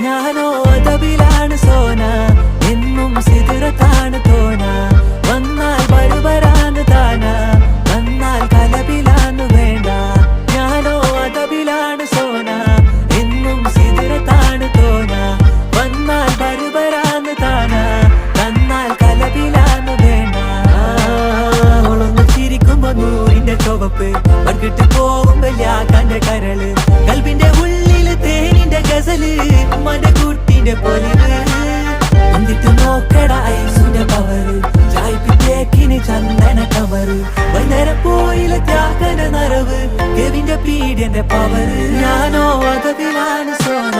ഞാനോ അതബിലാണ് സോന, എന്നും സിദറത്താണ് തോന. വന്നാൽ ബർബരാണ് താന, വന്നാൽ കലബിലാണ് വേണ്ട. ഞാനോ അതബിലാണ് സോന, എന്നും സിദറത്താണ് തോന. വന്നാൽ ബർബരാണ് താന, വന്നാൽ കലബിലാണ് വേണ്ട. അവളൊന്ന് ചിരിക്കുമ്പോ നൂറിന്റെ ചുവപ്പ്, പങ്കിട്ട് പോകുമ്പോ യാക്കാന്റെ കരള്. കൽബിന്റെ ഉള്ളില് തേനിന്റെ ഗസല്, മടകൂട്ടിന്റെ പൊലിവ്. എന്നിട്ട് നോക്കട ഐസുന്റെ പവറ്, ചായ്പിറ്റേക്കിന് ചന്ദന കവറ്. വൈകുന്നേരം പോയിലെ ത്യാഗന നരവ്, കെവിന്റെ പീഡിയന്റെ പവറ്. ഞാനോ അതബിലാണ് സോന.